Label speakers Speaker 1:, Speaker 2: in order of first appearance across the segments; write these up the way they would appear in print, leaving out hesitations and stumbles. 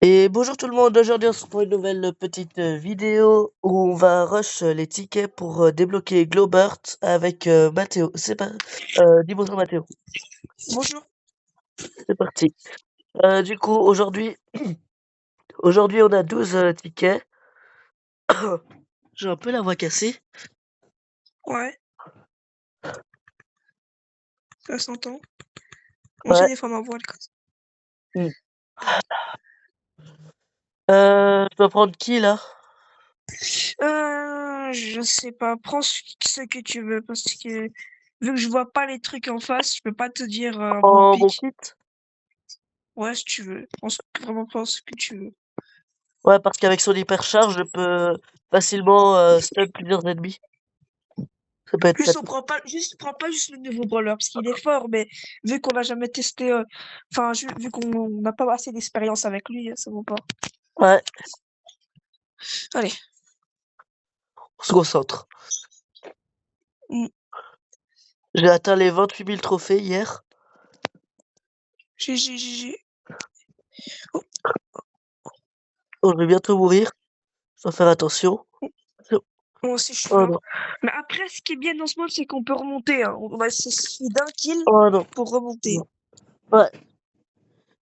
Speaker 1: Et bonjour tout le monde, aujourd'hui on se retrouve pour une nouvelle petite vidéo où on va rush les tickets pour débloquer Globert avec Mathéo. C'est pas... dis bonjour Mathéo,
Speaker 2: Bonjour.
Speaker 1: c'est parti. Du coup, aujourd'hui on a 12 tickets. J'ai un peu la voix cassée.
Speaker 2: Ouais, ça s'entend. Moi aussi,
Speaker 1: Ouais.
Speaker 2: des fois, ma voix, elle casse.
Speaker 1: Hmm. Je dois prendre qui là?
Speaker 2: Je sais pas. Prends ce que tu veux parce que vu que je vois pas les trucs en face, je peux pas te dire un bon
Speaker 1: En mon
Speaker 2: pic.
Speaker 1: kit?
Speaker 2: Ouais, si tu veux. Vraiment prends ce que tu veux.
Speaker 1: Ouais, parce qu'avec son hypercharge, je peux facilement stun plusieurs ennemis. Ça peut être
Speaker 2: Juste,
Speaker 1: pratique.
Speaker 2: prends pas juste le nouveau brawler parce qu'il est fort, mais vu qu'on n'a jamais testé, enfin, vu qu'on n'a pas assez d'expérience avec lui, ça vaut pas.
Speaker 1: Ouais,
Speaker 2: Allez.
Speaker 1: on se concentre.
Speaker 2: Mm.
Speaker 1: J'ai atteint les 28 000 trophées hier.
Speaker 2: GG. Oh,
Speaker 1: Oh, je vais bientôt mourir. Je dois faire attention.
Speaker 2: moi aussi, je suis
Speaker 1: Oh
Speaker 2: mort.
Speaker 1: non.
Speaker 2: Mais après, ce qui est bien dans ce mode, c'est qu'on peut remonter, hein. On va suffit d'un kill
Speaker 1: Oh non.
Speaker 2: pour remonter.
Speaker 1: Non. Ouais.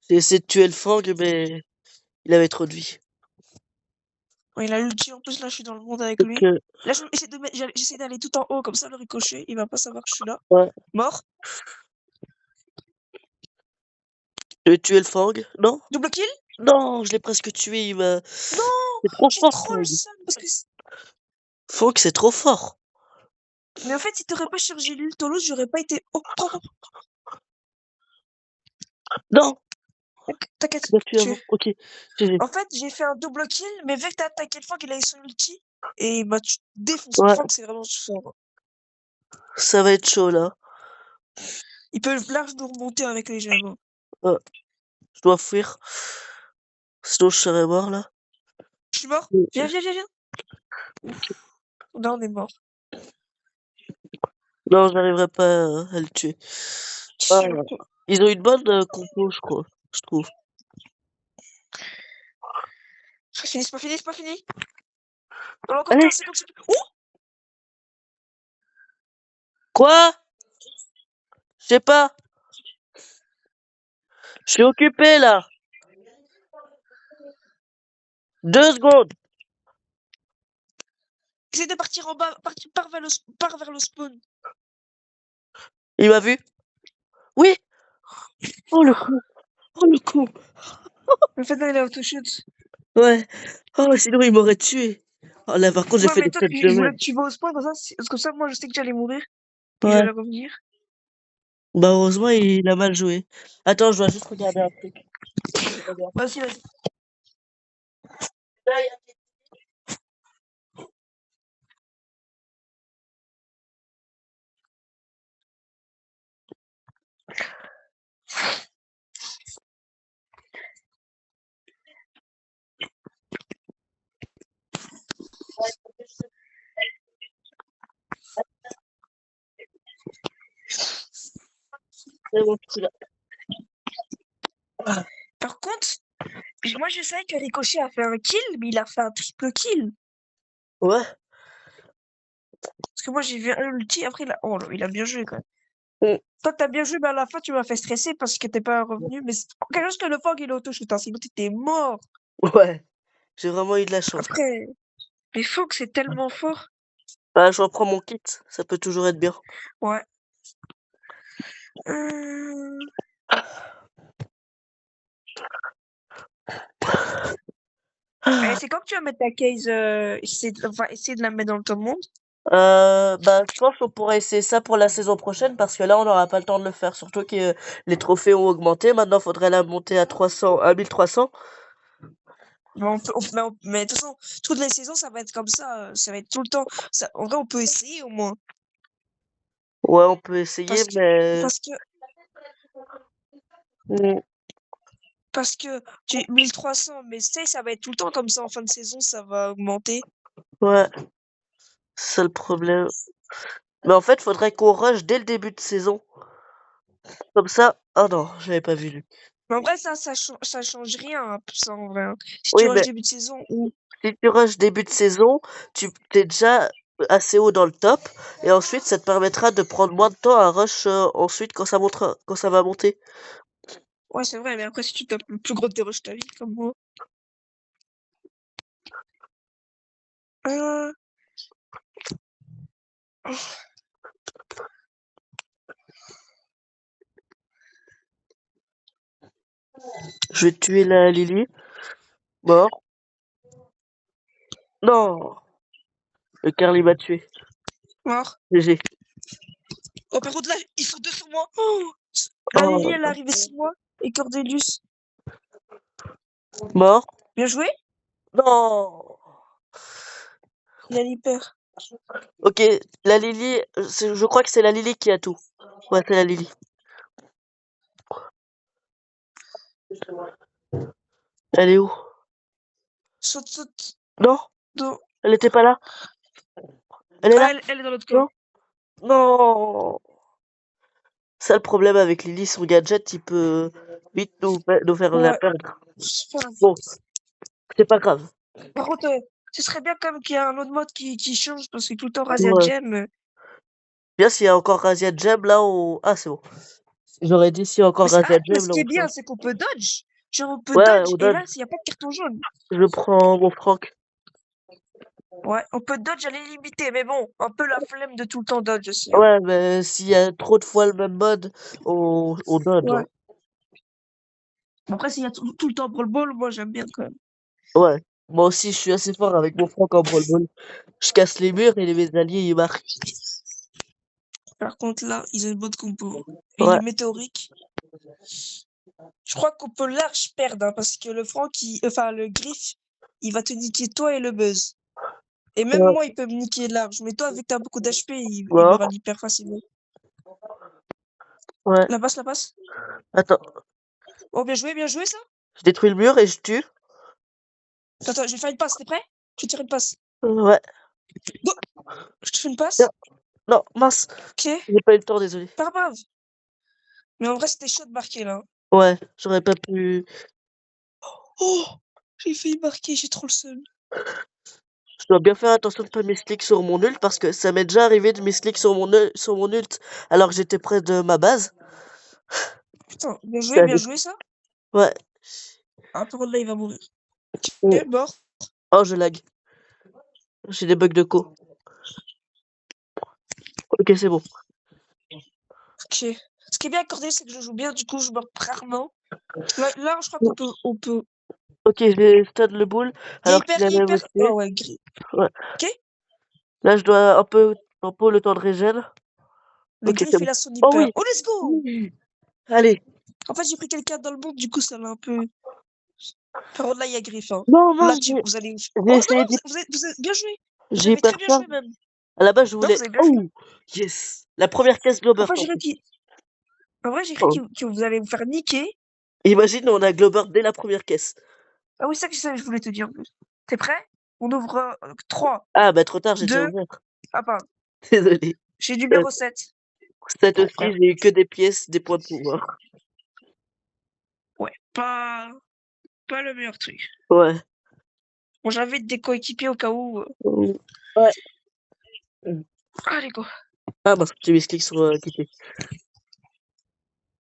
Speaker 1: J'ai essayé de tuer le Fang, mais il avait trop de vie.
Speaker 2: Ouais, il a l'ulti, en plus, là, je suis dans le monde avec
Speaker 1: Donc,
Speaker 2: lui. Là, j'essaie d'aller tout en haut, comme ça, le ricochet, il va pas savoir que je suis là.
Speaker 1: ouais.
Speaker 2: Mort.
Speaker 1: Je vais tuer le Fang. Non?
Speaker 2: Double kill?
Speaker 1: Non, je l'ai presque tué.
Speaker 2: Non!
Speaker 1: C'est trop
Speaker 2: J'ai
Speaker 1: fort,
Speaker 2: trop le
Speaker 1: Fang.
Speaker 2: seum parce que...
Speaker 1: Fang, c'est trop fort.
Speaker 2: Mais en fait, si t'aurais pas chargé l'ultolos, j'aurais pas été... Oh, prends.
Speaker 1: Non!
Speaker 2: T'inquiète,
Speaker 1: Tu m'as tué
Speaker 2: tu...
Speaker 1: avant. Ok. GG.
Speaker 2: En fait, j'ai fait un double kill, mais vu que t'as attaqué le Fang, il a eu son ulti, et il m'a défoncé.
Speaker 1: Ouais.
Speaker 2: Fang, c'est vraiment fort.
Speaker 1: Ça va être chaud, là.
Speaker 2: Il peut largement remonter avec les gemmes.
Speaker 1: Ouais. Je dois fuir. Sinon, je serais mort, là.
Speaker 2: Je suis mort.
Speaker 1: Ok.
Speaker 2: Viens. Là, on est mort.
Speaker 1: Non, j'arriverai pas à le tuer. Ah, ils ont une bonne compo, je crois. Je trouve.
Speaker 2: C'est pas fini. On a encore
Speaker 1: Allez!
Speaker 2: 15 secondes. Oh!
Speaker 1: Quoi? Je sais pas. Je suis occupé, là. 2 secondes.
Speaker 2: Essaye de partir en bas. Pars vers le spawn.
Speaker 1: Il m'a vu? Oui! Oh, le con! Oh, le con!
Speaker 2: En fait, là, il est auto-shoot.
Speaker 1: Ouais. Oh, sinon il m'aurait tué. Oh là, par contre, j'ai
Speaker 2: Ouais,
Speaker 1: fait
Speaker 2: mais
Speaker 1: des
Speaker 2: toi,
Speaker 1: têtes de
Speaker 2: je voulais
Speaker 1: merde.
Speaker 2: que tu vas au spawn, parce que ça, moi, je sais que j'allais mourir. Puis
Speaker 1: Ouais.
Speaker 2: j'allais revenir.
Speaker 1: Bah, heureusement, il a mal joué. Attends, je dois juste regarder un truc. Regarde.
Speaker 2: Vas-y.
Speaker 1: Là, il y a- C'est bon, je suis là.
Speaker 2: Par contre, moi, je savais que Ricochet a fait un kill, mais il a fait un triple kill.
Speaker 1: Ouais.
Speaker 2: Parce que moi, j'ai vu un ulti, après, oh, là, il a bien joué, quand même.
Speaker 1: Mm.
Speaker 2: Toi, t'as bien joué, mais à la fin, tu m'as fait stresser parce que t'es pas revenu. Mais c'est quelque chose que le Fog, il est auto-shoot, hein, sinon t'étais mort.
Speaker 1: Ouais. J'ai vraiment eu de la chance.
Speaker 2: Après, les Fog, c'est tellement fort.
Speaker 1: Bah, je reprends mon kit. Ça peut toujours être bien.
Speaker 2: Ouais. Euh... Allez, c'est quand que tu vas mettre ta case, essayer de la mettre dans le top monde?
Speaker 1: Bah, je pense qu'on pourrait essayer ça pour la saison prochaine parce que là, on n'aura pas le temps de le faire. Surtout que les trophées ont augmenté. Maintenant, il faudrait la monter à 300, à 1300.
Speaker 2: Mais mais de toute façon, toutes les saisons, ça va être comme ça va être tout le temps. En vrai, on peut essayer au moins.
Speaker 1: Ouais, on peut essayer,
Speaker 2: Parce que,
Speaker 1: mais...
Speaker 2: parce que,
Speaker 1: Mm.
Speaker 2: parce que, tu 1300, mais tu sais, ça va être tout le temps comme ça en fin de saison, ça va augmenter.
Speaker 1: Ouais, c'est ça le problème. Mais en fait, faudrait qu'on rush dès le début de saison. Comme ça. Ah non, j'avais pas vu lui.
Speaker 2: Mais en vrai, ça change rien, hein, ça, en vrai, hein. Si tu
Speaker 1: Oui,
Speaker 2: rush
Speaker 1: mais
Speaker 2: début de saison ou
Speaker 1: si tu rushes début de saison, tu es déjà assez haut dans le top, et ensuite ça te permettra de prendre moins de temps à rush ensuite quand ça va monter.
Speaker 2: ouais, c'est vrai, mais après, si tu tapes le plus gros de tes rushs de ta vie, comme moi. Euh,
Speaker 1: Je vais tuer la Lily. Mort. Non, le Carly m'a tué.
Speaker 2: mort.
Speaker 1: GG.
Speaker 2: Oh, par contre, là, ils sont deux sur moi. Oh, la Lily, elle est
Speaker 1: Oh,
Speaker 2: arrivée sur moi. Et Cordelius.
Speaker 1: mort.
Speaker 2: Bien joué.
Speaker 1: Non.
Speaker 2: Il a l'hyper.
Speaker 1: Ok, la Lily, je crois que c'est la Lily qui a tout. Ouais, c'est la Lily. Elle est où?
Speaker 2: Saute, saute.
Speaker 1: Non,
Speaker 2: Dos.
Speaker 1: elle était pas là. Elle est
Speaker 2: Ah,
Speaker 1: là.
Speaker 2: elle est dans l'autre camp.
Speaker 1: Non, non. Ça, le problème avec Lily, son gadget, il peut vite nous faire la
Speaker 2: Ouais.
Speaker 1: perdre.
Speaker 2: C'est pas grave.
Speaker 1: Bon, c'est pas grave.
Speaker 2: Par contre, ce serait bien quand même qu'il y ait un autre mode qui change parce que tout le temps Razia
Speaker 1: Ouais.
Speaker 2: Gem.
Speaker 1: Bien s'il y a encore Razia Gem là où... Ah, c'est bon. J'aurais dit s'il y a encore Razia
Speaker 2: Mais
Speaker 1: Gem
Speaker 2: ce
Speaker 1: là
Speaker 2: qui est
Speaker 1: où ça.
Speaker 2: bien, c'est qu'on peut dodge. Genre, on peut
Speaker 1: Ouais,
Speaker 2: dodge
Speaker 1: on
Speaker 2: et
Speaker 1: donne.
Speaker 2: là, il n'y a pas de carton jaune.
Speaker 1: Je prends mon Franck.
Speaker 2: Ouais, on peut dodge à l'illimité, mais bon, un peu la flemme de tout le temps dodge aussi, hein.
Speaker 1: Ouais, mais s'il y a trop de fois le même mode, on donne.
Speaker 2: Ouais.
Speaker 1: Hein.
Speaker 2: Après, s'il y a tout le temps Brawl Ball, moi, j'aime bien quand même.
Speaker 1: Ouais. Moi aussi, je suis assez fort avec mon Franck en Brawl Ball. Je casse les murs et mes alliés, ils marquent.
Speaker 2: Par contre, là, ils ont une bonne compo. Et
Speaker 1: Ouais,
Speaker 2: le météorique, je crois qu'on peut large perdre, hein, parce que le enfin, le griffe, il va te niquer toi et le buzz. Et même
Speaker 1: ouais,
Speaker 2: moi, il peut me niquer large. Mais toi, vu que t'as beaucoup d'HP, il me
Speaker 1: mort.
Speaker 2: rend hyper facilement.
Speaker 1: Ouais.
Speaker 2: La passe.
Speaker 1: Attends,
Speaker 2: Oh, bien joué, ça.
Speaker 1: je détruis le mur et je tue.
Speaker 2: Attends, je vais faire une passe, t'es prêt? Je vais te faire une passe.
Speaker 1: Ouais.
Speaker 2: Go! Je te fais une
Speaker 1: Tiens.
Speaker 2: passe.
Speaker 1: Non, mince.
Speaker 2: Ok,
Speaker 1: J'ai pas eu le temps, désolé.
Speaker 2: pas grave. Mais en vrai, c'était chaud de marquer, là.
Speaker 1: Ouais, j'aurais pas pu.
Speaker 2: Oh! J'ai failli marquer, j'ai trop le seum.
Speaker 1: Je dois bien faire attention de pas misclick sur mon ult parce que ça m'est déjà arrivé de misclick sur mon ult alors que j'étais près de ma base.
Speaker 2: Putain,
Speaker 1: Ça
Speaker 2: bien
Speaker 1: allait-
Speaker 2: joué, ça.
Speaker 1: Ouais.
Speaker 2: Ah, par contre, là, il va mourir.
Speaker 1: Mm.
Speaker 2: Ok, mort.
Speaker 1: Oh, je lag. J'ai des bugs de co. Ok, c'est bon.
Speaker 2: Ok. Ce qui est bien accordé, c'est que je joue bien, du coup, je meurs rarement. Là, je crois qu'on peut.
Speaker 1: Ok, j'ai stun le boule alors qu'il
Speaker 2: Il est
Speaker 1: allait me
Speaker 2: hyper. Oh
Speaker 1: tuer.
Speaker 2: ouais, gris.
Speaker 1: Ouais.
Speaker 2: Ok?
Speaker 1: Là, je dois un peu le temps de régène.
Speaker 2: Le
Speaker 1: Ok, c'est
Speaker 2: griffe,
Speaker 1: bon.
Speaker 2: il a son
Speaker 1: Oh
Speaker 2: hyper.
Speaker 1: oui!
Speaker 2: Oh, let's go!
Speaker 1: Oui. Allez.
Speaker 2: En fait, j'ai pris quelqu'un dans le monde, du coup, ça l'a un peu. Par contre, là, il y a griffe, hein.
Speaker 1: Non,
Speaker 2: Là,
Speaker 1: mince,
Speaker 2: vous allez.
Speaker 1: j'ai
Speaker 2: Oh, non,
Speaker 1: essayé
Speaker 2: non, vous êtes bien joué. Vous
Speaker 1: j'ai
Speaker 2: avez
Speaker 1: hyper
Speaker 2: très bien
Speaker 1: faim.
Speaker 2: joué, même.
Speaker 1: À la base, je
Speaker 2: Non,
Speaker 1: voulais.
Speaker 2: vous avez bien joué.
Speaker 1: Oh! Yes! La première caisse
Speaker 2: En
Speaker 1: Globert,
Speaker 2: fait,
Speaker 1: en
Speaker 2: j'ai cru
Speaker 1: plus.
Speaker 2: qu'il. En vrai, j'ai cru
Speaker 1: Oh.
Speaker 2: que vous allez vous faire niquer.
Speaker 1: Imagine, on a Globert dès la première caisse.
Speaker 2: Ah oui, c'est ça que je voulais te dire en plus. T'es prêt? On ouvre 3,
Speaker 1: Ah, bah trop tard, j'ai déjà
Speaker 2: 2.
Speaker 1: ouvert.
Speaker 2: Ah, pardon.
Speaker 1: Désolé.
Speaker 2: J'ai
Speaker 1: Euh,
Speaker 2: numéro 7.
Speaker 1: Cette
Speaker 2: Non,
Speaker 1: aussi,
Speaker 2: frère.
Speaker 1: j'ai eu que des pièces, des points de pouvoir.
Speaker 2: Ouais, pas le meilleur truc.
Speaker 1: Ouais.
Speaker 2: Bon, j'invite des coéquipiers au cas où.
Speaker 1: Mm. Ouais. Mm.
Speaker 2: Allez, go.
Speaker 1: Ah, bah, j'ai mis ce clic sur quitter.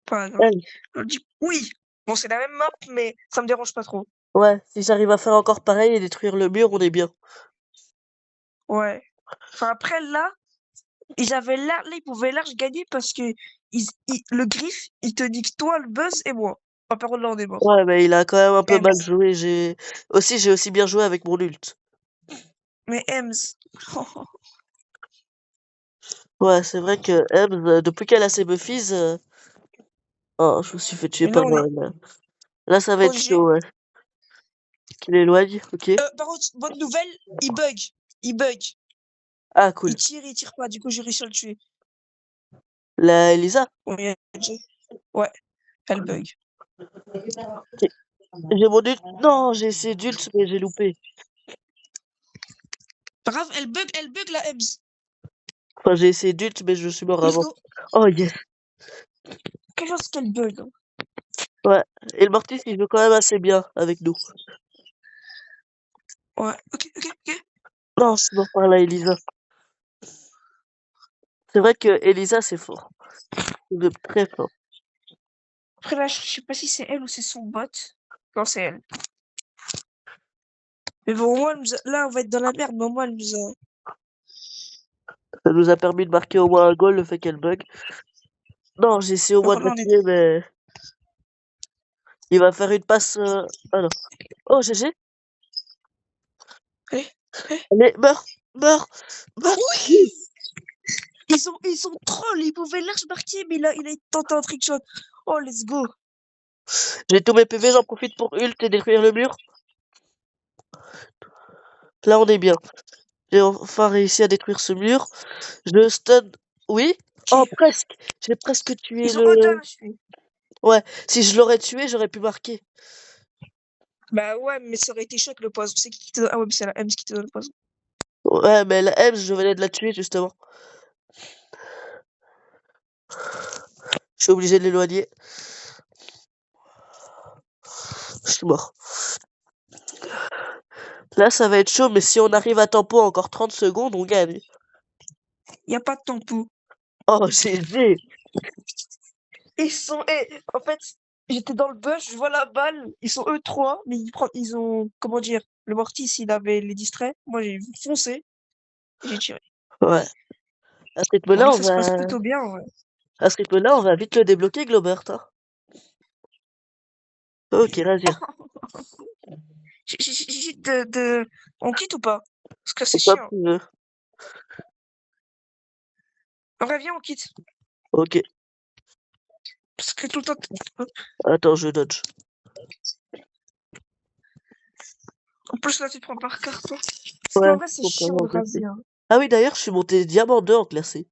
Speaker 2: Pas grave.
Speaker 1: Ouais.
Speaker 2: Je dis oui. Bon, c'est la même map, mais ça me dérange pas trop.
Speaker 1: Ouais, si j'arrive à faire encore pareil et détruire le mur, on est bien.
Speaker 2: Ouais. Enfin, après, là, ils pouvaient large gagner parce que le griffe, il te nique toi, le buzz et moi. Enfin, par contre, là, on est mort.
Speaker 1: Ouais, mais il a quand même un peu mal
Speaker 2: Ems.
Speaker 1: joué. J'ai aussi bien joué avec mon ult.
Speaker 2: Mais Ems.
Speaker 1: Ouais, c'est vrai que Ems, depuis qu'elle a ses buffies, oh, je me suis fait tuer
Speaker 2: Et là,
Speaker 1: par
Speaker 2: on est
Speaker 1: elle. Là, ça va être
Speaker 2: OG.
Speaker 1: chaud, ouais. Qu'il éloigne, ok.
Speaker 2: Par contre, bonne nouvelle, il bug. Il bug.
Speaker 1: Ah, cool.
Speaker 2: Il tire pas. Du coup, j'ai réussi à le tuer.
Speaker 1: La Elisa?
Speaker 2: Ouais, ouais, elle bug.
Speaker 1: J'ai mon ult. Non, j'ai essayé d'ult, mais j'ai loupé.
Speaker 2: Pas grave, elle bug la Ems.
Speaker 1: Enfin, j'ai essayé d'ult, mais je suis mort
Speaker 2: Let's
Speaker 1: avant.
Speaker 2: go.
Speaker 1: Oh, yes.
Speaker 2: Quelque chose qu'elle bug, hein.
Speaker 1: Ouais. Et le Mortis, il joue quand même assez bien avec nous.
Speaker 2: Ouais, ok.
Speaker 1: Non, je suis mort par là, Elisa. C'est vrai que Elisa, c'est fort. De très fort.
Speaker 2: Après là, je sais pas si c'est elle ou c'est son bot. Non, c'est elle. Mais bon, au moins, là, on va être dans la merde, mais au moins, elle nous a...
Speaker 1: Ça nous a permis de marquer au moins un goal, le fait qu'elle bug. Non, j'ai essayé au moins
Speaker 2: Alors
Speaker 1: de la
Speaker 2: là, on est...
Speaker 1: tuer, mais il va faire une passe. Ah non. Oh, GG.
Speaker 2: Allez, allez.
Speaker 1: Allez, meurs, meurs, meurs. Oui.
Speaker 2: Oui! Ils ont troll, ils pouvaient large marquer, mais il a tenté un trick shot. Oh, let's go.
Speaker 1: J'ai tous mes PV, j'en profite pour ult et détruire le mur. Là, on est bien. J'ai enfin réussi à détruire ce mur. Je stun. Oui? Oh,
Speaker 2: Ok.
Speaker 1: presque. J'ai presque tué
Speaker 2: Ils ont un
Speaker 1: le.
Speaker 2: d'arraché.
Speaker 1: Ouais, si je l'aurais tué, j'aurais pu marquer.
Speaker 2: Bah ouais, mais ça aurait été chaud avec le poison. C'est qui te donne... Ah ouais, mais c'est la Ems qui te donne le poison.
Speaker 1: Ouais, mais la Ems, je venais de la tuer, justement. Je suis obligé de l'éloigner. Je suis mort. Là, ça va être chaud, mais si on arrive à tempo encore 30 secondes, on gagne.
Speaker 2: Y a pas de tempo.
Speaker 1: Oh, GG.
Speaker 2: Ils sont... en fait, j'étais dans le bush, je vois la balle. Ils sont eux trois, mais ils ont... Comment dire? Le Mortis, il avait les distraits. Moi, j'ai foncé et j'ai tiré.
Speaker 1: Ouais. À ce
Speaker 2: Bon, là,
Speaker 1: rythme-là, on
Speaker 2: ça se passe
Speaker 1: va...
Speaker 2: plutôt bien, ouais.
Speaker 1: À ce rythme-là, on va vite le débloquer, Globert, hein. Ok, Razia.
Speaker 2: J'hésite On quitte ou pas? Parce que c'est
Speaker 1: C'est comme
Speaker 2: chiant.
Speaker 1: tu veux.
Speaker 2: En vrai, viens, on quitte.
Speaker 1: Ok.
Speaker 2: Parce que tout le temps...
Speaker 1: Attends, je dodge.
Speaker 2: En plus, là, tu te prends par carte, toi. Parce
Speaker 1: Ouais,
Speaker 2: qu'en vrai, c'est
Speaker 1: faut
Speaker 2: chiant
Speaker 1: prendre en
Speaker 2: de
Speaker 1: classé.
Speaker 2: raser, hein.
Speaker 1: Ah oui, d'ailleurs, je suis monté diamant 2 en classé.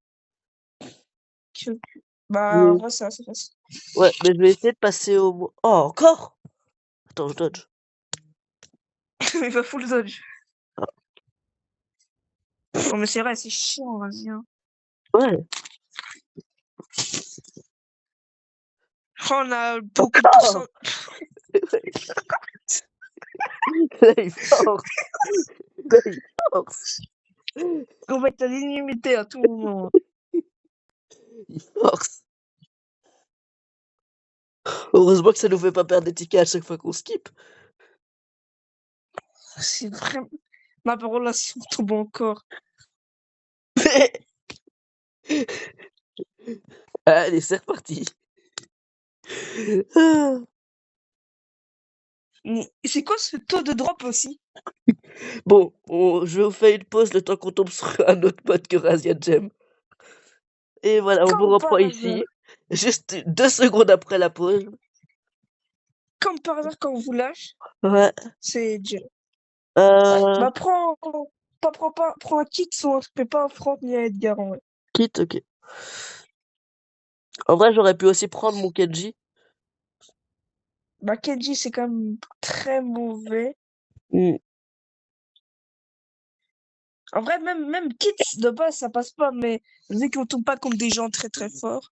Speaker 2: Que- Bah, en
Speaker 1: Mais-
Speaker 2: vrai, c'est assez facile.
Speaker 1: Ouais, mais je vais essayer de passer au... Oh, encore? Attends, je dodge.
Speaker 2: Il va full dodge.
Speaker 1: Ah,
Speaker 2: Non, mais c'est vrai, c'est chiant, vas-y, hein.
Speaker 1: ouais,
Speaker 2: Oh, on a beaucoup de
Speaker 1: encore!
Speaker 2: pourcents.
Speaker 1: Là, il force. Là, il force.
Speaker 2: On va être à l'illimité à tout moment.
Speaker 1: Il force. Heureusement que ça nous fait pas perdre des tickets à chaque fois qu'on skip.
Speaker 2: C'est vraiment... Ma parole, là, si on tombe encore.
Speaker 1: Allez, c'est reparti. Ah.
Speaker 2: Mais c'est quoi ce taux de drop aussi?
Speaker 1: Bon, je vous fais une pause le temps qu'on tombe sur un autre mode que Razia Gem. Et voilà, on vous
Speaker 2: Comme
Speaker 1: reprend
Speaker 2: par hasard.
Speaker 1: ici. Juste 2 secondes après la pause.
Speaker 2: Comme par hasard, quand on vous lâche,
Speaker 1: Ouais.
Speaker 2: c'est dur.
Speaker 1: Euh,
Speaker 2: Bah, prends un kit, soit mais pas un Franck ni un Edgar, en vrai.
Speaker 1: quitte, ok. En vrai, j'aurais pu aussi prendre mon Kenji.
Speaker 2: Bah, Kenji, c'est quand même très mauvais.
Speaker 1: Hmm.
Speaker 2: En vrai, même kit, de base, ça passe pas, mais vu qu'on tombe pas comme des gens très très forts,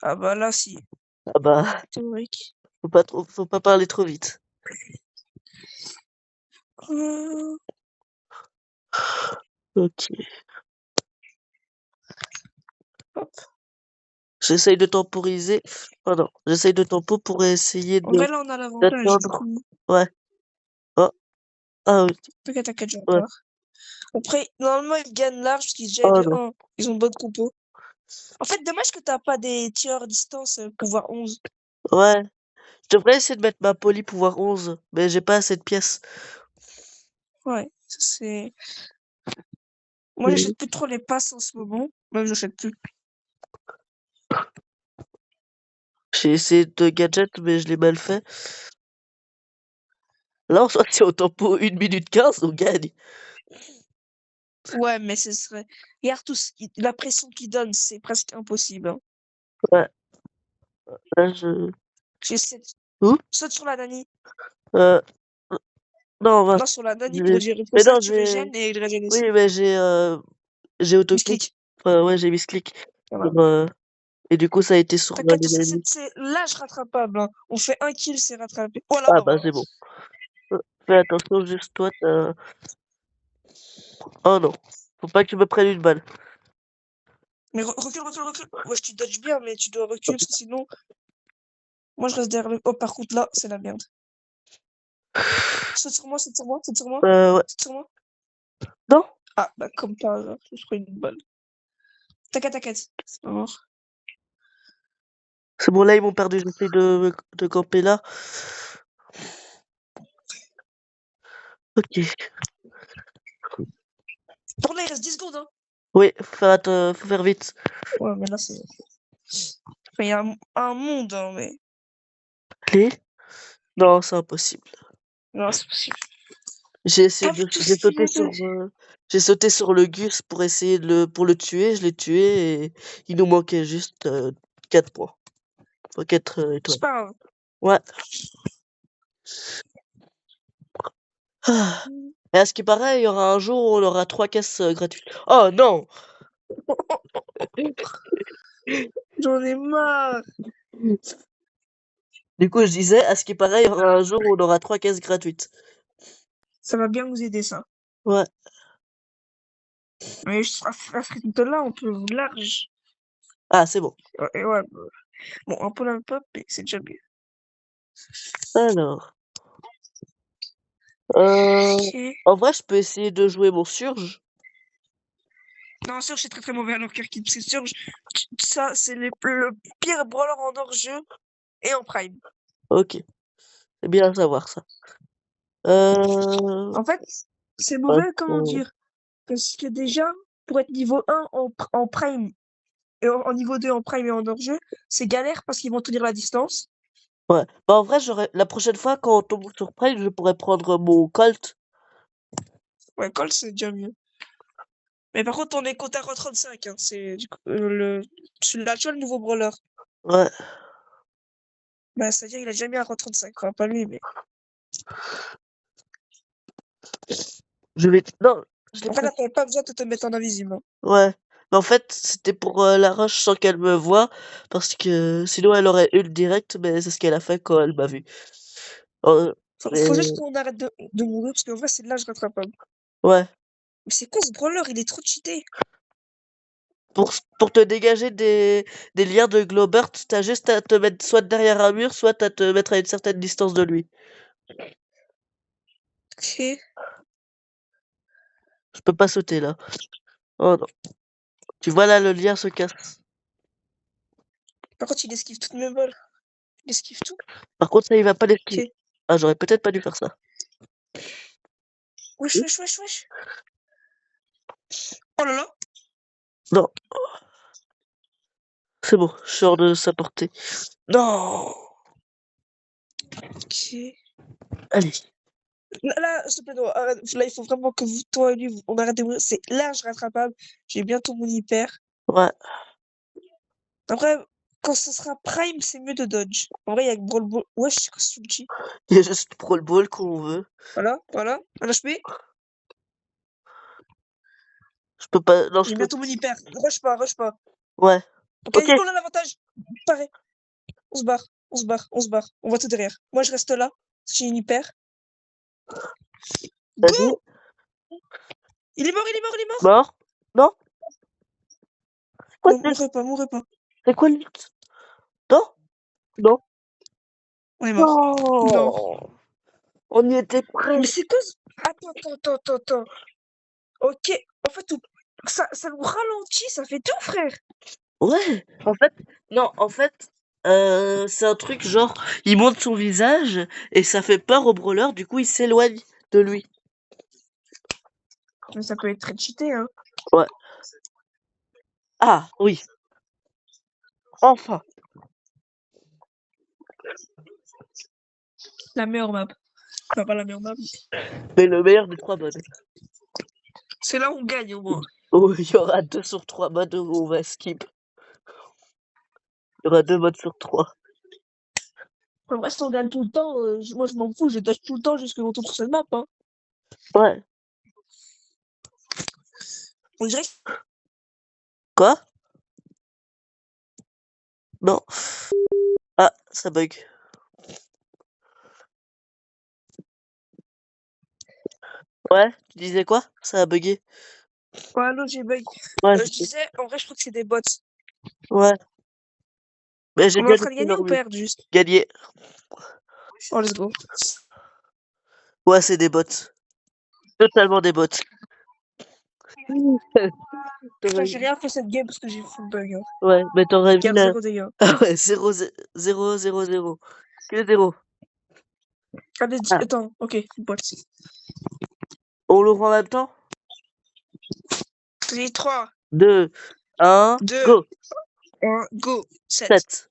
Speaker 2: ah bah là, si,
Speaker 1: Ah bah,
Speaker 2: théorique.
Speaker 1: faut pas parler trop vite.
Speaker 2: Euh,
Speaker 1: Ok.
Speaker 2: hop.
Speaker 1: J'essaye de temporiser. Oh non, j'essaye de tempo pour essayer
Speaker 2: En vrai, là, on a l'avantage, du
Speaker 1: d'atteindre.
Speaker 2: coup.
Speaker 1: Ouais. Oh, ah oui.
Speaker 2: T'inquiète, j'en
Speaker 1: Ouais.
Speaker 2: pars. Après, normalement, ils gagnent large parce qu'ils déjà
Speaker 1: Oh
Speaker 2: de
Speaker 1: non.
Speaker 2: 1. Ils ont une bonne compo. En fait, dommage que t'as pas des tireurs distance pouvoir 11.
Speaker 1: Ouais. Je devrais essayer de mettre ma poly pouvoir 11, mais j'ai pas assez de pièces.
Speaker 2: Ouais, ça c'est. Moi,
Speaker 1: Mhm.
Speaker 2: j'achète plus trop les passes en ce moment. Même, j'achète plus.
Speaker 1: J'ai essayé de gadget, mais je l'ai mal fait. Là, en soit, si on tempo 1 minute 15, on gagne.
Speaker 2: Ouais, mais ce serait. Regarde la pression qu'ils donnent, c'est presque impossible, hein.
Speaker 1: Ouais. Là, je...
Speaker 2: J'essaie.
Speaker 1: Où?
Speaker 2: Saute sur la Nani.
Speaker 1: Euh, non, on va...
Speaker 2: Non, sur la Nani pour
Speaker 1: je-
Speaker 2: dire comme
Speaker 1: Mais
Speaker 2: ça,
Speaker 1: non,
Speaker 2: tu régènes et il régène
Speaker 1: Oui,
Speaker 2: aussi.
Speaker 1: mais j'ai autoclick.
Speaker 2: Misclick.
Speaker 1: Enfin, ouais, j'ai mis ce clic.
Speaker 2: Voilà.
Speaker 1: Pour, Et du coup, ça a été sur
Speaker 2: T'inquiète,
Speaker 1: les ennemis.
Speaker 2: c'est l'âge rattrapable, hein. On fait un kill, c'est rattrapé. Voilà,
Speaker 1: Ah
Speaker 2: bah
Speaker 1: bah
Speaker 2: voilà.
Speaker 1: c'est bon. Fais attention, juste toi, oh non. Faut pas que tu me prennes une balle.
Speaker 2: Mais recule, recule, recule. Ouais, tu dodges bien, mais tu dois reculer parce que sinon, moi je reste derrière le. Oh, par contre, là, c'est la merde. Saute sur moi, saute sur moi, saute sur moi,
Speaker 1: Ouais.
Speaker 2: saute sur moi.
Speaker 1: Non?
Speaker 2: Ah, bah comme par hasard, je prends une balle. T'inquiète, t'inquiète. C'est pas mort.
Speaker 1: C'est bon, là, ils m'ont perdu. J'essaie de camper là. Ok.
Speaker 2: Par là, il reste 10 secondes, hein.
Speaker 1: Oui, faut faire vite.
Speaker 2: Ouais, mais là, c'est. Enfin, il y a un monde, hein, mais.
Speaker 1: Allez. Non, c'est impossible.
Speaker 2: Non, c'est possible.
Speaker 1: J'ai essayé
Speaker 2: Avec tout
Speaker 1: j'ai
Speaker 2: ce qu'il y
Speaker 1: sauté
Speaker 2: avait.
Speaker 1: j'ai sauté sur le Gus pour essayer pour le tuer. Je l'ai tué et il nous manquait juste 4 points. Enfin, 4
Speaker 2: C'est
Speaker 1: étoiles.
Speaker 2: pas grave.
Speaker 1: Ouais. Ah. Et à ce qui paraît, il y aura un jour où on aura 3 caisses gratuites. Oh non!
Speaker 2: J'en ai marre.
Speaker 1: Du coup, je disais, à ce qui paraît, il y aura un jour où on aura 3 caisses gratuites.
Speaker 2: Ça va bien vous aider, ça.
Speaker 1: Ouais.
Speaker 2: Mais à ce rythme-là, on peut large.
Speaker 1: Ah, c'est bon.
Speaker 2: Et ouais, bah, bon, un peu la pop, mais c'est déjà mieux.
Speaker 1: Alors, euh,
Speaker 2: Ok.
Speaker 1: en vrai, je peux essayer de jouer mon surge.
Speaker 2: Non, Surge, c'est très très mauvais alors Kirkid. C'est Surge, ça, c'est le pire brawler en hors-jeu et en prime.
Speaker 1: Ok, c'est bien à savoir ça. Euh,
Speaker 2: En fait, c'est
Speaker 1: ouais,
Speaker 2: mauvais, comment
Speaker 1: bon,
Speaker 2: dire? Parce que déjà, pour être niveau 1 en prime et en niveau 2 en prime et en hors-jeu, c'est galère parce qu'ils vont tenir la distance.
Speaker 1: ouais. Bah, en vrai, la prochaine fois, quand on tombe sur Prime, je pourrais prendre mon Colt.
Speaker 2: Ouais, Colt, c'est déjà mieux. Mais par contre, on est compté à 35, hein. C'est celui-là, tu vois, le nouveau brawler.
Speaker 1: Ouais,
Speaker 2: Bah, c'est-à-dire, il a déjà mis à 35, quoi. Pas lui, mais.
Speaker 1: je vais. Non, je l'ai
Speaker 2: En fait,
Speaker 1: pas.
Speaker 2: là, t'avais pas besoin de te mettre en invisible, hein.
Speaker 1: Ouais. Mais en fait, c'était pour la rush sans qu'elle me voie, parce que sinon elle aurait eu le direct, mais c'est ce qu'elle a fait quand elle m'a vu. Euh, mais
Speaker 2: Faut juste qu'on arrête de mourir parce qu'en vrai, c'est de l'âge rattrapable.
Speaker 1: ouais.
Speaker 2: Mais c'est quoi ce brawler? Il est trop cheaté.
Speaker 1: Pour te dégager des liens de Globert, t'as juste à te mettre soit derrière un mur, soit à te mettre à une certaine distance de lui.
Speaker 2: Ok.
Speaker 1: Je peux pas sauter là. Oh non. Tu vois là, le lien se casse.
Speaker 2: Par contre, il esquive toutes mes balles. Il esquive tout.
Speaker 1: Par contre, ça, il va pas l'esquiver.
Speaker 2: Ok.
Speaker 1: Ah, j'aurais peut-être pas dû faire ça.
Speaker 2: Wesh, wesh, wesh, wesh. Oh là là.
Speaker 1: Non, c'est bon, je suis hors de sa portée. Non!
Speaker 2: Ok.
Speaker 1: Allez.
Speaker 2: Là, s'il te plaît, non, arrête. Là, il faut vraiment que vous, toi et lui, on arrête de mourir. C'est l'âge rattrapable. J'ai bientôt mon hyper.
Speaker 1: Ouais,
Speaker 2: Après, quand ce sera prime, c'est mieux de dodge. En vrai, il y a que Brawl Ball. Wesh, c'est quoi ce ulti?
Speaker 1: il y a juste Pro Ball qu'on veut.
Speaker 2: Voilà, voilà. Un HP.
Speaker 1: Je peux pas. Non, je
Speaker 2: J'ai
Speaker 1: peux.
Speaker 2: bientôt mon hyper. Rush pas, rush pas.
Speaker 1: Ouais.
Speaker 2: Ok,
Speaker 1: Ok.
Speaker 2: on a l'avantage. Pareil. On se barre. On se barre. On se barre. On va tout derrière. Moi, je reste là. J'ai une hyper.
Speaker 1: Vas-y.
Speaker 2: Go! Il est mort, il est mort, il est mort!
Speaker 1: Mort? Non? C'est quoi
Speaker 2: Non,
Speaker 1: le
Speaker 2: mourrez pas, mourrez pas.
Speaker 1: C'est quoi le lutte? Non? Non?
Speaker 2: On est mort. Non.
Speaker 1: Non! On y était
Speaker 2: Mais
Speaker 1: presque.
Speaker 2: c'est quoi ce... Attends, attends, attends, attends, attends. Ok. En fait, ça nous ralentit, ça fait tout, frère.
Speaker 1: Ouais. En fait, c'est un truc genre, il monte son visage et ça fait peur au brawler, du coup il s'éloigne de lui.
Speaker 2: Mais ça peut être très cheaté, hein.
Speaker 1: Ouais. Ah, oui. Enfin.
Speaker 2: La meilleure map. Enfin, pas la meilleure map.
Speaker 1: Mais le meilleur des 3 modes.
Speaker 2: C'est là où on gagne, au moins.
Speaker 1: Oh, il y aura 2 sur 3 modes où on va skip. Il y aura 2 modes sur 3.
Speaker 2: En vrai, si on gagne tout le temps, moi, je m'en fous. Je touche tout le temps jusqu'à qu'on tombe sur cette map, hein.
Speaker 1: Ouais.
Speaker 2: On dirait
Speaker 1: Quoi? Non. Ah, ça bug. Ouais, tu disais quoi? Ça a bugué.
Speaker 2: Ouais, non, j'ai bug.
Speaker 1: Ouais,
Speaker 2: Je disais, en vrai, je crois que c'est des bots.
Speaker 1: ouais. Mais j'ai
Speaker 2: On est en
Speaker 1: bien
Speaker 2: train de
Speaker 1: fait
Speaker 2: gagner
Speaker 1: leur
Speaker 2: ou
Speaker 1: mieux.
Speaker 2: perdre, juste?
Speaker 1: Gagné.
Speaker 2: Oh, let's go.
Speaker 1: Ouais, c'est des bots. Totalement des bots.
Speaker 2: Putain,
Speaker 1: T'aurais
Speaker 2: j'ai rien fait cette game parce que j'ai full bug, hein.
Speaker 1: Ouais, mais t'aurais vu
Speaker 2: Garde
Speaker 1: la...
Speaker 2: 0 dégâts.
Speaker 1: Ah ouais, 0, 0, 0, 0. Que 0.
Speaker 2: Allez,
Speaker 1: Ah,
Speaker 2: attends, ok, bot.
Speaker 1: on l'ouvre en même temps?
Speaker 2: 3,
Speaker 1: 2, 1,
Speaker 2: 2,
Speaker 1: go.
Speaker 2: 1, go. 7.
Speaker 1: 7.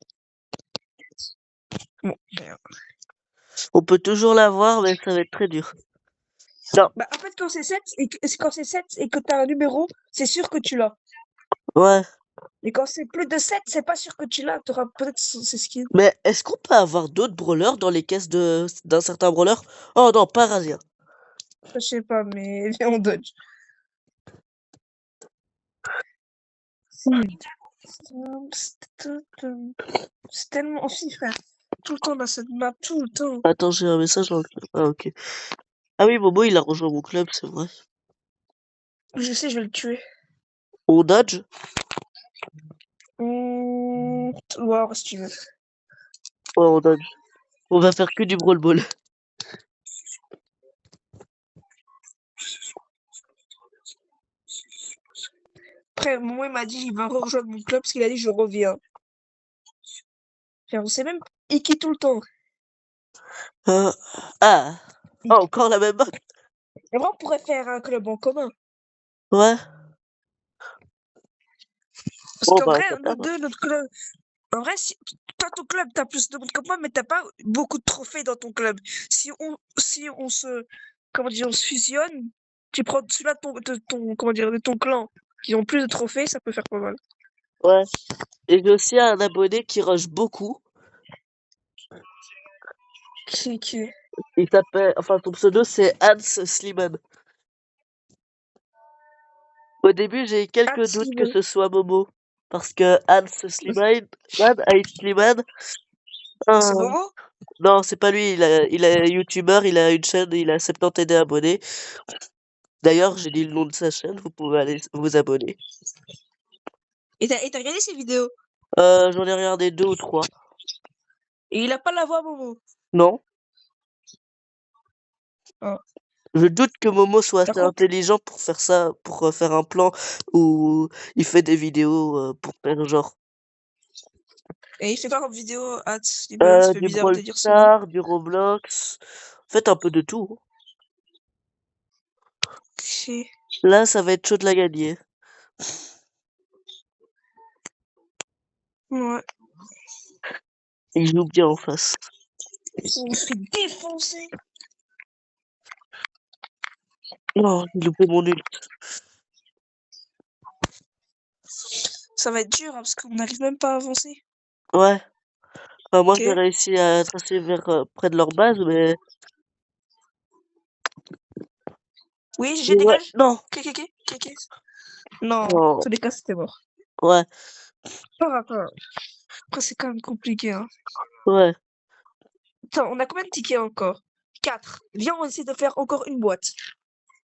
Speaker 2: Bon, merde.
Speaker 1: On peut toujours l'avoir, mais ça va être très dur. Non,
Speaker 2: Bah, en fait, quand c'est 7 quand c'est 7 et que t'as un numéro, c'est sûr que tu l'as.
Speaker 1: ouais.
Speaker 2: Mais quand c'est plus de 7, c'est pas sûr que tu l'as. T'auras peut-être ses skins.
Speaker 1: Mais est-ce qu'on peut avoir d'autres brawlers dans les caisses d'un certain brawler? Oh non, pas Razia.
Speaker 2: Je sais pas, mais on dodge.
Speaker 1: Hmm.
Speaker 2: C'est tellement si frère. Tout le temps dans cette map, tout le temps.
Speaker 1: Attends, j'ai un message dans le club. Ah, ok. Ah oui, Momo, il a rejoint mon club, c'est vrai.
Speaker 2: Je sais, je vais le tuer.
Speaker 1: On dodge?
Speaker 2: Ouais, si tu veux.
Speaker 1: Ouais, on dodge. On va faire que du brawl ball.
Speaker 2: Après, moi, il m'a dit il va rejoindre mon club parce qu'il a dit je reviens. Frère, on sait même. Il quitte tout le temps.
Speaker 1: Euh, Ah. Oh, encore la même map?
Speaker 2: Et vrai, on pourrait faire un club en commun.
Speaker 1: Ouais.
Speaker 2: Parce
Speaker 1: Bon,
Speaker 2: qu'en
Speaker 1: bah,
Speaker 2: vrai,
Speaker 1: ça
Speaker 2: nous
Speaker 1: tape.
Speaker 2: deux, notre club. En vrai, si toi, ton club, t'as plus de monde que moi, mais t'as pas beaucoup de trophées dans ton club. Si on se, comment dire, on se fusionne, tu prends celui-là comment dire, de ton clan, qui ont plus de trophées, ça peut faire pas mal.
Speaker 1: Ouais. Et j'ai aussi un abonné qui rush beaucoup.
Speaker 2: Qui...
Speaker 1: Il s'appelle, enfin, son pseudo, c'est Hans Sliman. Au début, j'ai eu quelques
Speaker 2: Hâte,
Speaker 1: doutes que ce soit Momo. Parce que Hans Sliman, Sliman,
Speaker 2: c'est
Speaker 1: euh,
Speaker 2: Momo?
Speaker 1: non, c'est pas lui, il est youtubeur, il a une chaîne, il a 71 abonnés. D'ailleurs, j'ai dit le nom de sa chaîne, vous pouvez aller vous abonner.
Speaker 2: Et t'as regardé ses vidéos?
Speaker 1: J'en ai regardé 2 ou 3.
Speaker 2: Et il a pas la voix Momo.
Speaker 1: Non?
Speaker 2: Ah.
Speaker 1: Je doute que Momo soit
Speaker 2: Par
Speaker 1: assez
Speaker 2: contre,
Speaker 1: intelligent pour faire ça, pour faire un plan où il fait des vidéos pour faire genre
Speaker 2: et il fait quoi comme vidéo, Hâte? Ça fait
Speaker 1: du
Speaker 2: bizarre
Speaker 1: Brawl
Speaker 2: de dire son nom.
Speaker 1: Stars, du Roblox, en fait un peu de tout.
Speaker 2: Ok.
Speaker 1: Là, ça va être chaud de la gagner.
Speaker 2: Ouais.
Speaker 1: Il joue bien en face.
Speaker 2: On se fait défoncer.
Speaker 1: Non, il loupé mon ult.
Speaker 2: Ça va être dur, hein, parce qu'on n'arrive même pas à avancer.
Speaker 1: Ouais. Enfin, moi,
Speaker 2: Ok.
Speaker 1: j'ai réussi à tracer vers près de leur base, mais
Speaker 2: Oui, j'ai
Speaker 1: ouais.
Speaker 2: dégage.
Speaker 1: Non.
Speaker 2: Ok, ok, ok, ok. Non, en
Speaker 1: Non.
Speaker 2: tous les cas, c'était mort.
Speaker 1: Ouais.
Speaker 2: Pas grave. Après, c'est quand même compliqué, hein.
Speaker 1: Ouais.
Speaker 2: Attends, on a combien de tickets encore? 4. Viens, on essaie de faire encore une boîte.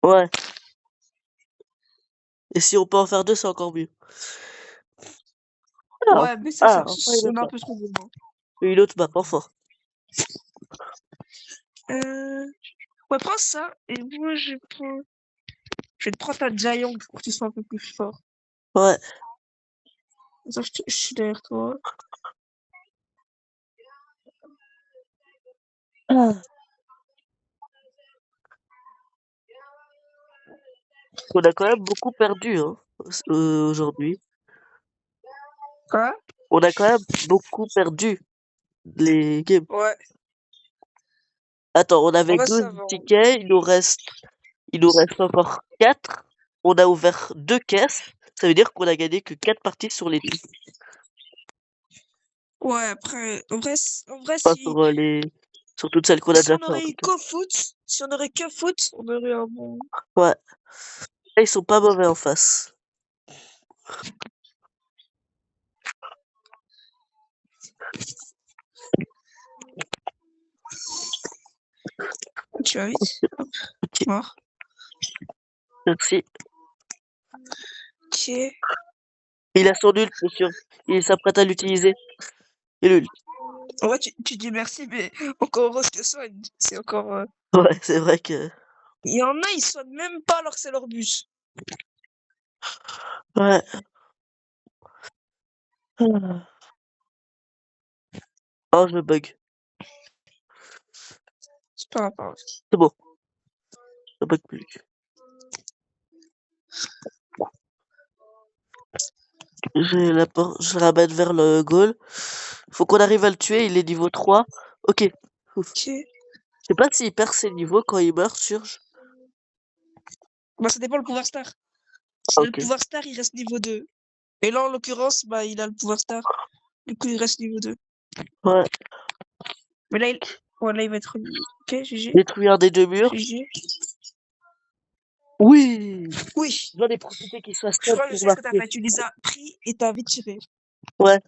Speaker 1: Ouais. Et si on peut en faire deux, c'est encore mieux. Ah,
Speaker 2: Ouais, mais
Speaker 1: ah, enfin une
Speaker 2: on
Speaker 1: autre
Speaker 2: a un
Speaker 1: map.
Speaker 2: peu trop de mouvement.
Speaker 1: Une autre map, enfin.
Speaker 2: Euh... Ouais, prends ça. Et moi, je vais te prendre ta Giant pour que tu sois un peu plus fort.
Speaker 1: Ouais.
Speaker 2: Ça, je suis derrière toi.
Speaker 1: Ah. On a quand même beaucoup perdu, hein, aujourd'hui.
Speaker 2: Quoi?
Speaker 1: On a quand même beaucoup perdu les games.
Speaker 2: Ouais.
Speaker 1: Attends, on
Speaker 2: En
Speaker 1: avait
Speaker 2: vrai,
Speaker 1: 12
Speaker 2: ça va.
Speaker 1: tickets, il nous reste encore 4. On a ouvert 2 caisses. Ça veut dire qu'on a gagné que 4 parties sur les 10.
Speaker 2: Ouais, après, en vrai,
Speaker 1: Enfin, sur toutes celles qu'on a
Speaker 2: si
Speaker 1: déjà
Speaker 2: on
Speaker 1: fait, en
Speaker 2: aurait
Speaker 1: tout
Speaker 2: eu
Speaker 1: cas.
Speaker 2: que foot, si on aurait que foot, on aurait eu un bon.
Speaker 1: Ouais. Là, ils sont pas mauvais en face.
Speaker 2: Tu vas vite. Hop,
Speaker 1: Ok,
Speaker 2: mort.
Speaker 1: merci.
Speaker 2: Ok.
Speaker 1: Il a son ult, monsieur. Il s'apprête à l'utiliser. Il ult.
Speaker 2: En vrai, tu dis merci, mais encore heureux que soigne. C'est encore.
Speaker 1: Ouais, c'est vrai que...
Speaker 2: Il y en a, ils soignent même pas alors que c'est leur but.
Speaker 1: Ouais. Ah. Oh, je bug.
Speaker 2: C'est pas grave.
Speaker 1: C'est bon, je bug plus. Je ramène vers le goal. Faut qu'on arrive à le tuer, il est niveau 3. Ok. Ouf.
Speaker 2: Ok.
Speaker 1: Je sais pas s'il perd ses niveaux quand il meurt, Surge.
Speaker 2: Bah, ça dépend le pouvoir star.
Speaker 1: Ah,
Speaker 2: S'il a le
Speaker 1: ok.
Speaker 2: pouvoir star, il reste niveau 2. Et là, en l'occurrence, bah, il a le pouvoir star. Du coup, il reste niveau 2.
Speaker 1: Ouais.
Speaker 2: Mais là, ouais, là, il va être relié. Ok, GG.
Speaker 1: Détruire un des deux murs.
Speaker 2: GG.
Speaker 1: Oui!
Speaker 2: Oui.
Speaker 1: J'en ai profité qu'il soit
Speaker 2: Je
Speaker 1: stun
Speaker 2: crois que je
Speaker 1: pour
Speaker 2: sais ce que t'as
Speaker 1: marquer.
Speaker 2: fait. Tu les as pris et t'as vite tiré.
Speaker 1: Ouais,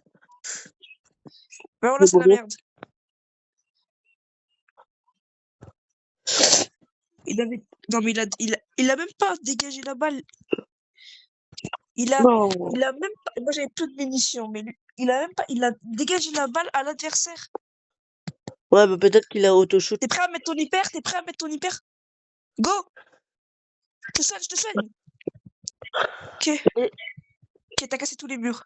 Speaker 2: Mais là,
Speaker 1: c'est
Speaker 2: c'est
Speaker 1: bon.
Speaker 2: la merde. Non, mais il a même pas dégagé la balle. Il a,
Speaker 1: Non.
Speaker 2: il a même pas. Moi, j'avais plus de munitions, mais lui, il a même pas. Il a dégagé la balle à l'adversaire.
Speaker 1: Ouais, mais peut-être qu'il a auto-shoot.
Speaker 2: T'es prêt à mettre ton hyper? T'es prêt à mettre ton hyper? Go! Je te soigne. Ok.
Speaker 1: Et-
Speaker 2: Ok, t'as cassé tous les murs.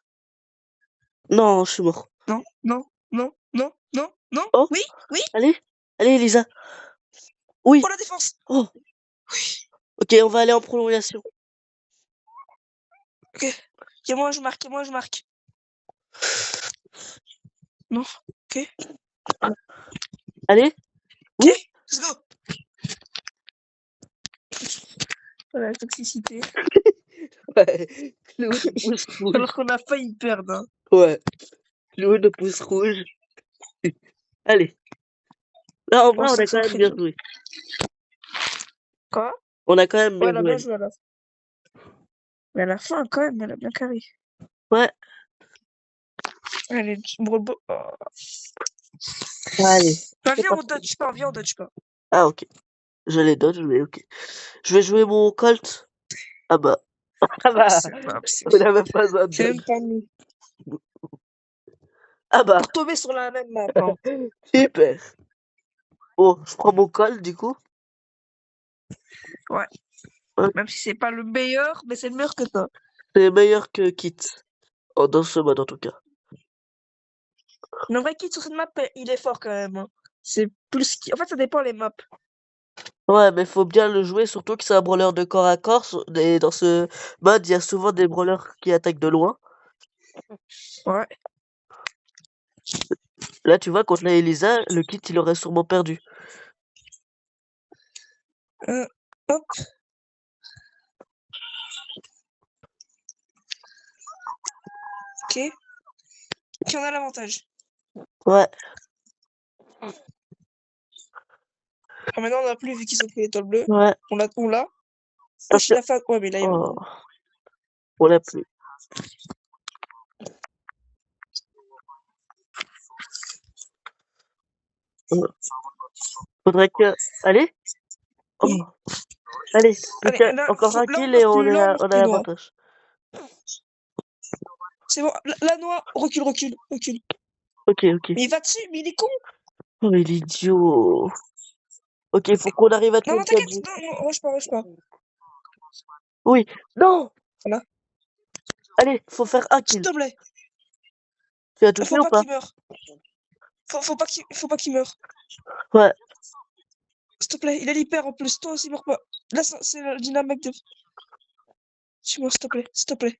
Speaker 1: Non, je suis mort.
Speaker 2: Non, non, non, non, non, non.
Speaker 1: Oh,
Speaker 2: Oui, oui.
Speaker 1: allez, allez, Elisa. Oui.
Speaker 2: Pour la défense.
Speaker 1: Oh,
Speaker 2: Oui.
Speaker 1: ok, on va aller en prolongation.
Speaker 2: Ok. Et moi, je marque. Et moi, je marque. Non. Ok.
Speaker 1: Allez.
Speaker 2: Ok.
Speaker 1: Oui.
Speaker 2: Let's go. Voilà, la toxicité.
Speaker 1: Ouais. Clown pouce rouge.
Speaker 2: Alors qu'on a failli perdre. Hein.
Speaker 1: Ouais. Clown pouce rouge. Allez. Là, en
Speaker 2: Oh,
Speaker 1: vrai, on a quand
Speaker 2: 500
Speaker 1: même bien
Speaker 2: crédits.
Speaker 1: joué.
Speaker 2: Quoi?
Speaker 1: On a quand même
Speaker 2: Ouais,
Speaker 1: bien
Speaker 2: elle a bien
Speaker 1: joué.
Speaker 2: joué à la fin. Mais à la fin, quand même, elle a bien carré.
Speaker 1: Ouais.
Speaker 2: Allez, Brobo. Oh.
Speaker 1: Allez.
Speaker 2: Bah,
Speaker 1: C'est
Speaker 2: viens, on
Speaker 1: parti.
Speaker 2: dodge pas, viens, on dodge pas.
Speaker 1: Ah, ok. Je les dodge, mais ok. Je vais jouer mon Colt. Ah bah. Ah bah.
Speaker 2: C'est pas
Speaker 1: On n'a même pas besoin de
Speaker 2: C'est
Speaker 1: dodge.
Speaker 2: même pas nous.
Speaker 1: Ah bah.
Speaker 2: Pour tomber sur la même map. Hein.
Speaker 1: Super. Bon, je prends mon Colt du coup.
Speaker 2: Ouais.
Speaker 1: Ouais.
Speaker 2: Même si c'est pas le meilleur, mais c'est le meilleur que toi.
Speaker 1: C'est meilleur que Kit. Oh, dans ce mode en tout cas.
Speaker 2: Mais en vrai, Kid sur cette map, il est fort quand même. Hein. C'est plus. En fait, ça dépend les maps.
Speaker 1: Ouais, mais faut bien le jouer, surtout que c'est un brawler de corps à corps. Et dans ce mode, il y a souvent des brawlers qui attaquent de loin.
Speaker 2: Ouais.
Speaker 1: Là, tu vois, contre la Elisa, le Kit, il aurait sûrement perdu.
Speaker 2: Hop. Ok. Qui en a l'avantage.
Speaker 1: Ouais.
Speaker 2: Ah, maintenant, on n'a plus vu qu'ils ont pris l'étoile bleue.
Speaker 1: Ouais.
Speaker 2: On l'a. On l'a.
Speaker 1: Parce
Speaker 2: Push
Speaker 1: que...
Speaker 2: la fin. Ouais, mais là, il va.
Speaker 1: Oh, on l'a plus. Ouais. Faudrait que... Allez. Oh. Allez,
Speaker 2: Allez,
Speaker 1: putain,
Speaker 2: là,
Speaker 1: encore un
Speaker 2: là,
Speaker 1: kill et
Speaker 2: là, on
Speaker 1: on
Speaker 2: meurt
Speaker 1: a
Speaker 2: plus noir.
Speaker 1: l'avantage.
Speaker 2: C'est bon. La noix, recule, recule, recule.
Speaker 1: Ok, ok.
Speaker 2: Mais il va dessus, mais il est con.
Speaker 1: Oh, mais l'idiot. Ok, faut qu'on arrive à
Speaker 2: Non,
Speaker 1: tuer
Speaker 2: non,
Speaker 1: le
Speaker 2: t'inquiète.
Speaker 1: 4G.
Speaker 2: Non, non, rush pas, rush pas.
Speaker 1: Oui. Non.
Speaker 2: Voilà.
Speaker 1: Allez, faut faire un
Speaker 2: S'il
Speaker 1: kill.
Speaker 2: te plaît.
Speaker 1: Tu as touché
Speaker 2: Faut
Speaker 1: ou
Speaker 2: pas
Speaker 1: pas?
Speaker 2: qu'il meure. Faut pas qu'il meure.
Speaker 1: Ouais.
Speaker 2: S'il te plaît, il a l'hyper en plus. Toi aussi, meurs pas. Là, c'est le dynamique de. Tu meurs, s'il te plaît. S'il te plaît.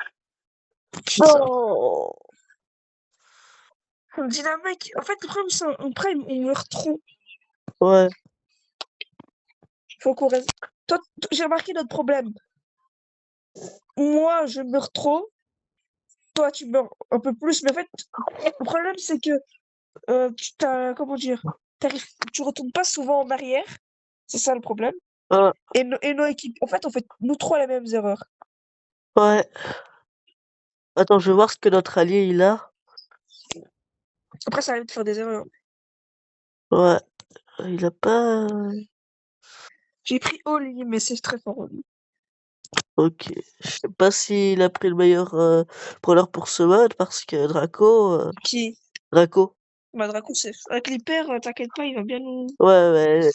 Speaker 2: Putain.
Speaker 1: Non.
Speaker 2: Le dynamique. En fait, le problème, c'est en prime, on meurt trop.
Speaker 1: Ouais.
Speaker 2: Faut qu'on reste. Toi, j'ai remarqué notre problème. Moi, je meurs trop. Toi, tu meurs un peu plus. Mais en fait, le problème, c'est que tu t'as. Comment dire? Tu retournes pas souvent en arrière. C'est ça le problème.
Speaker 1: Ouais.
Speaker 2: Et nos équipes. En fait, on fait nous trois les mêmes erreurs.
Speaker 1: Ouais. Attends, je vais voir ce que notre allié il a.
Speaker 2: Après, ça arrive de faire des erreurs.
Speaker 1: Ouais, il a pas...
Speaker 2: J'ai pris Oli, mais c'est très fort, Oli.
Speaker 1: Ok. Je sais pas s'il a pris le meilleur brawler pour ce mode, parce que
Speaker 2: Qui?
Speaker 1: Draco.
Speaker 2: Bah, Draco, c'est... Avec l'hyper, t'inquiète pas, il va bien nous...
Speaker 1: Ouais, mais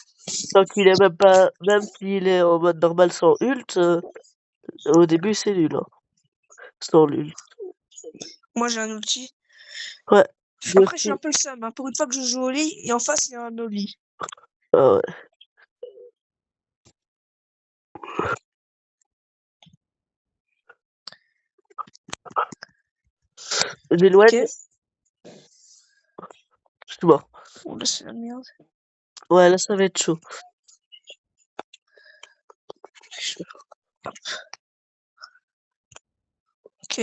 Speaker 1: tant qu'il est même pas... Même s'il est en mode normal sans ult, au début c'est nul, hein. Sans l'ult.
Speaker 2: Moi, j'ai un ulti.
Speaker 1: Ouais, lui
Speaker 2: Après, je suis un
Speaker 1: aussi.
Speaker 2: peu le seum, hein. Pour une fois que je joue Oli, et en face, il y a un Oli.
Speaker 1: Ah ouais.
Speaker 2: Ok?
Speaker 1: J'éloigne. Je suis mort.
Speaker 2: Oh, là, c'est la merde.
Speaker 1: Ouais, là ça va être chaud.
Speaker 2: Ok?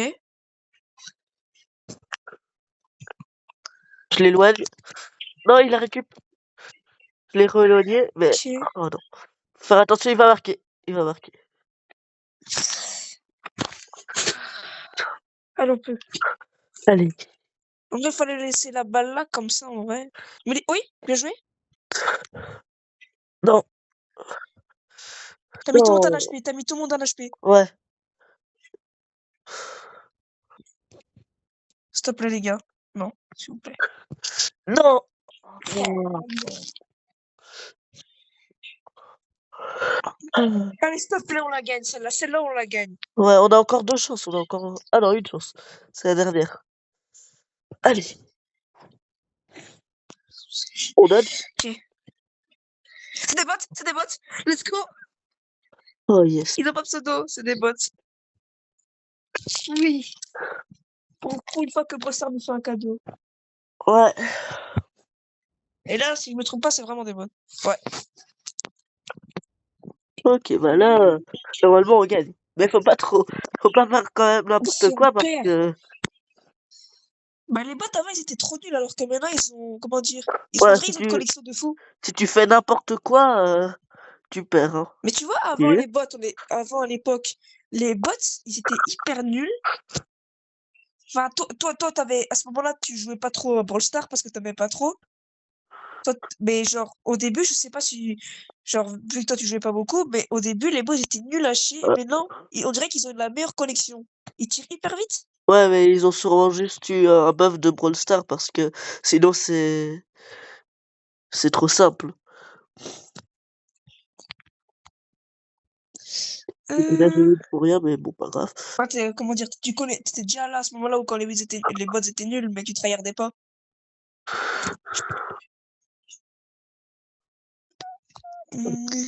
Speaker 1: Je l'éloigne. Non, il a récup. Je l'ai re-éloigné, mais...
Speaker 2: Ok.
Speaker 1: Oh non. Faut faire attention, il va marquer. Il va marquer.
Speaker 2: Allez, on peut.
Speaker 1: Allez.
Speaker 2: En vrai, il fallait laisser la balle là, comme ça, en vrai. Mais oui, bien joué.
Speaker 1: Non,
Speaker 2: T'as mis tout le monde en
Speaker 1: non.
Speaker 2: HP, t'as mis tout le monde en HP.
Speaker 1: Ouais.
Speaker 2: S'il te plaît, les gars. Non, s'il vous plaît.
Speaker 1: Non.
Speaker 2: Allez, s'il te plaît, on la gagne, celle-là. Celle-là, on la gagne.
Speaker 1: Ouais, on a encore 2 chances. On a encore... Ah non, une chance. C'est la dernière. Allez. On donne.
Speaker 2: Ok. C'est des bots, c'est des bots. Let's go.
Speaker 1: Oh yes.
Speaker 2: Ils ont pas pseudo, c'est des bots. Oui. Pour une fois que Brossard nous fait un cadeau.
Speaker 1: Ouais.
Speaker 2: Et là, si je me trompe pas, c'est vraiment des bots. Ouais.
Speaker 1: Ok, bah là, normalement on gagne. Mais faut pas trop. Faut pas faire quand même n'importe
Speaker 2: Si on
Speaker 1: quoi parce
Speaker 2: perd.
Speaker 1: que...
Speaker 2: Bah, les bots avant, ils étaient trop nuls, alors que maintenant, ils ont. Comment dire? On
Speaker 1: Ouais,
Speaker 2: dirait qu'ils ont une collection de fous.
Speaker 1: si tu fais n'importe quoi, tu perds, hein.
Speaker 2: Mais tu vois, avant
Speaker 1: Ok.
Speaker 2: les bots, avant à l'époque, les bots, ils étaient hyper nuls. Enfin, toi, à ce moment-là, tu jouais pas trop à Brawl Stars parce que t'aimais pas trop. Mais genre, au début, je sais pas si, genre, vu que toi, tu jouais pas beaucoup, mais au début, les bots, ils étaient nuls à chier.
Speaker 1: Ouais.
Speaker 2: Mais non, on dirait qu'ils ont la meilleure connexion. Ils tirent hyper vite.
Speaker 1: Ouais, mais ils ont sûrement juste eu un buff de Brawl Stars parce que sinon c'est trop simple. Et puis là, j'ai
Speaker 2: Euh...
Speaker 1: eu pour rien, mais bon, pas grave.
Speaker 2: Enfin, comment dire, t'étais déjà là à ce moment-là où quand les bots étaient nuls, mais tu tryhardais pas. Hmm.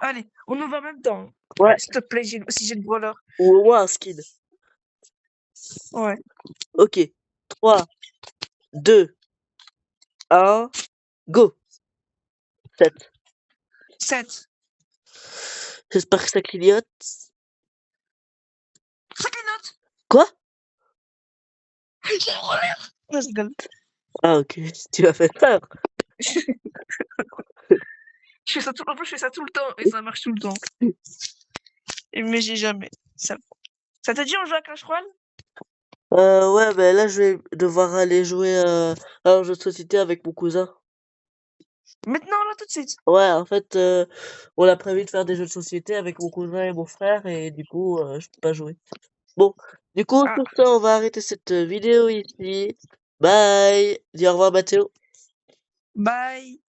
Speaker 2: Allez, on ouvre en même temps.
Speaker 1: Ouais,
Speaker 2: S'il te plaît, si j'ai le brawler.
Speaker 1: ou au moins un skin.
Speaker 2: Ouais.
Speaker 1: Ok. 3, 2, 1, go. 7.
Speaker 2: 7.
Speaker 1: J'espère que ça clignote.
Speaker 2: 5 notes.
Speaker 1: Quoi?
Speaker 2: J'ai le brawler. Non, je rigole.
Speaker 1: Ah, ok. Tu m'as fait peur.
Speaker 2: En plus, je fais ça tout le temps et ça marche tout le temps. Mais j'ai jamais. Ça te dit on joue à Clash Royale?
Speaker 1: Ouais, ben là, je vais devoir aller jouer à un jeu de société avec mon cousin.
Speaker 2: Maintenant, là, tout de suite.
Speaker 1: Ouais, en fait, on a prévu de faire des jeux de société avec mon cousin et mon frère, et du coup, je peux pas jouer. Bon, du coup,
Speaker 2: Ah,
Speaker 1: sur ça, on va arrêter cette vidéo ici. Bye! Dis au revoir, Mathéo.
Speaker 2: bye.